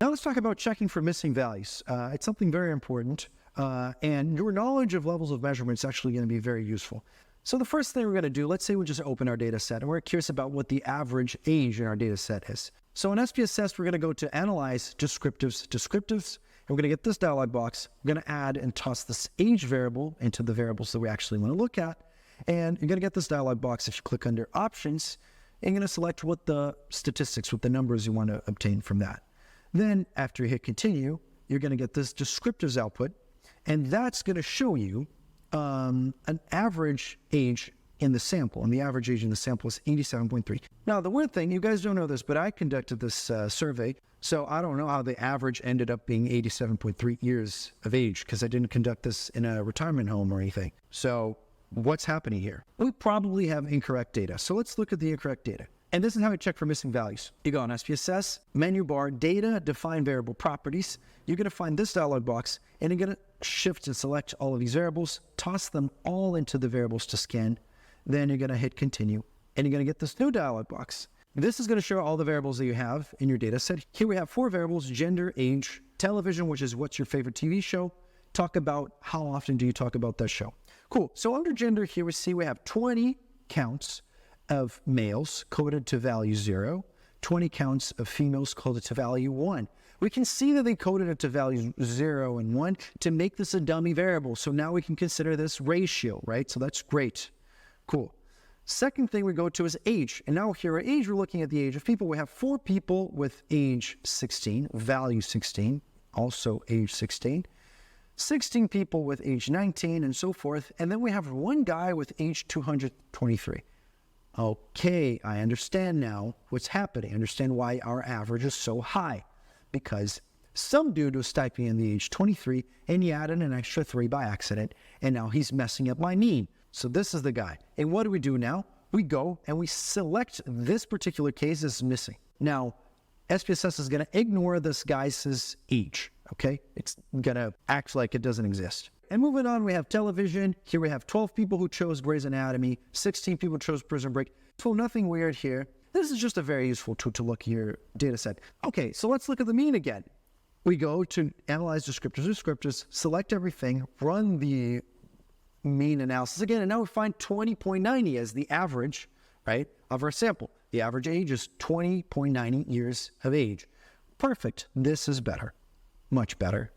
Now let's talk about checking for missing values. It's something very important, and your knowledge of levels of measurement is actually going to be very useful. So the first thing we're going to do, let's say we just open our data set and we're curious about what the average age in our data set is. So in SPSS, we're going to go to Analyze Descriptives, and we're going to get this dialog box. We're going to add and toss this age variable into the variables that we actually want to look at. And you're going to get this dialog box if you click under Options, and you're going to select what the statistics, what the numbers you want to obtain from that. Then after you hit Continue, you're going to get this Descriptives output, and that's going to show you an average age in the sample, and the average age in the sample is 87.3. Now, the weird thing, you guys don't know this, but I conducted this survey, so I don't know how the average ended up being 87.3 years of age, because I didn't conduct this in a retirement home or anything. So what's happening here? We probably have incorrect data. So let's look at the incorrect data. And this is how we check for missing values. You go on SPSS, menu bar, data, define variable properties. You're going to find this dialog box, and you're going to shift and select all of these variables, toss them all into the variables to scan. Then you're going to hit Continue, and you're going to get this new dialog box. This is going to show all the variables that you have in your data set. Here we have 4 variables: gender, age, television, which is what's your favorite TV show. Talk about how often do you talk about that show. Cool. So under gender here, we see we have 20 counts of males coded to value 0, 20 counts of females coded to value 1. We can see that they coded it to values 0 and 1 to make this a dummy variable. So now we can consider this ratio, right? So that's great. Cool. Second thing we go to is age. And now here at age, we're looking at the age of people. We have 4 people with age 16, value 16, also age 16. 16 people with age 19 and so forth. And then we have 1 guy with age 223. Okay, I understand now what's happening. I understand why our average is so high. Because some dude was typing in the age 23 and he added an extra 3 by accident, and now he's messing up my mean. So this is the guy. And what do we do now? We go and we select this particular case as missing. Now, SPSS is going to ignore this guy's age, okay? It's going to act like it doesn't exist. And moving on, we have television. Here we have 12 people who chose Grey's Anatomy, 16 people chose Prison Break. So nothing weird here. This is just a very useful tool to look at your data set. Okay, so let's look at the mean again. We go to Analyze Descriptors, select everything, run the mean analysis again, and now we find 20.90 as the average, right, of our sample. The average age is 20.90 years of age. Perfect. This is better. Much better.